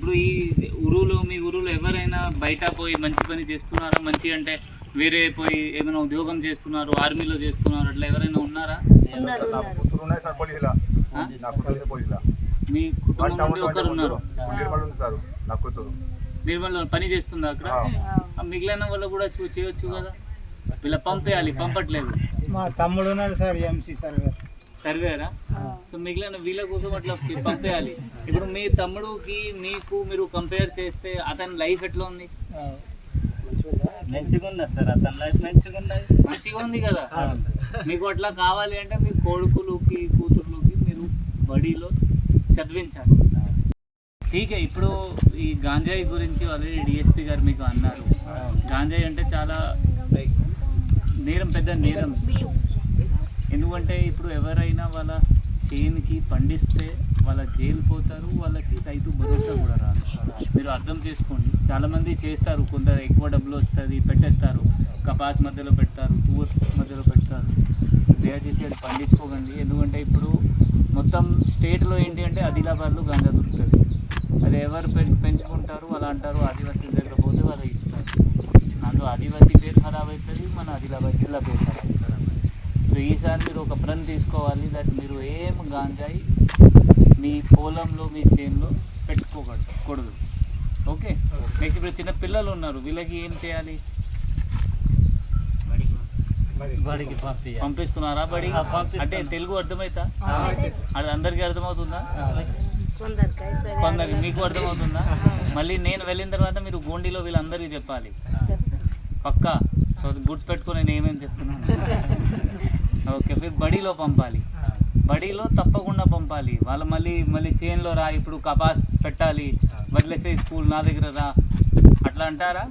ఇప్పుడు ఈ మీ ఊరులో ఎవరైనా బయట పోయి మంచి పని చేస్తున్నారా? మంచి అంటే వేరే పోయి ఏమైనా ఉద్యోగం చేస్తున్నారు, ఆర్మీలో చేస్తున్నారు, అట్లా ఎవరైనా ఉన్నారా? మీ కుటుంబం నుండి ఒకరు ఉన్నారు. నిర్మల్ పని చేస్తుందా అక్కడ? మిగిలిన వాళ్ళు కూడా చేయొచ్చు కదా, వీళ్ళ పంపేయాలి, పంపట్లేదు. మా తమ్ముడు ఉన్నాడు సార్, ఎంసీ సర్వేరా. సో మిగిలిన వీళ్ళ కోసం అట్లా పంపేయాలి. ఇప్పుడు మీ తమ్ముడుకి మీకు మీరు కంపేర్ చేస్తే అతని లైఫ్ ఎట్లా ఉంది? మంచిగా ఉన్నా సార్, అతని లైఫ్ మంచిగా ఉంది కదా. మీకు అట్లా కావాలి అంటే మీ కొడుకులకి కూతుర్లకి మీరు బడిలో చదివించాలి. ఠీకే. ఇప్పుడు ఈ గాంజాయి గురించి ఆల్రెడీ డిఎస్పీ గారు మీకు అన్నారు. గాంజాయి అంటే చాలా నేరం, పెద్ద నేరం. ఎందుకంటే ఇప్పుడు ఎవరైనా వాళ్ళ చేనుకి పండిస్తే వాళ్ళ జైలు పోతారు, వాళ్ళకి రైతు భరోసా కూడా రాదు. మీరు అర్థం చేసుకోండి. చాలామంది చేస్తారు, కొందరు ఎక్కువ డబ్బులు వస్తుంది పెట్టేస్తారు, కపాస్ మధ్యలో పెడతారు, టూర్ మధ్యలో పెడతారు. దయచేసి అది పండించుకోకండి. ఎందుకంటే ఇప్పుడు మొత్తం స్టేట్లో ఏంటి అంటే ఆదిలాబాద్లో గాంజా దొరుకుతుంది. అది ఎవరు పెంచుకుంటారు అలా అంటారు, ఆదివాసీ దగ్గర పోతే వాళ్ళు ఇస్తారు. అందులో ఆదివాసీ పేరు ఖరాబ్ అవుతుంది, మన ఆదిలాబాద్ జిల్లా పేరు ఖరాబ్ అవుతుంది. సో ఈసారి మీరు ఒక ప్రణ్ తీసుకోవాలి, దట్ మీరు ఏం గాంజాయి మీ పొలంలో మీ చేనులో పెట్టుకోకూడదు. ఓకే. నెక్స్ట్ ఇప్పుడు చిన్న పిల్లలు ఉన్నారు, వీళ్ళకి ఏం చేయాలి? బడికి పంపిస్తున్నారా? బడి అంటే తెలుగు అర్థమవుతా? అది అందరికీ అర్థమవుతుందా? కొందరికి. మీకు అర్థమవుతుందా? మళ్ళీ నేను వెళ్ళిన తర్వాత మీరు గోండిలో వీళ్ళందరికీ చెప్పాలి పక్కా. సో గుర్తు పెట్టుకుని నేను ఏమేమి చెప్తున్నాను. ఓకే. మీరు బడిలో పంపాలి, బడిలో తప్పకుండా పంపాలి. వాళ్ళు మళ్ళీ చేనులో రా, ఇప్పుడు కపాస్ పెట్టాలి, వదిలేసే స్కూల్ నా దగ్గర రా అట్లా అంటారా?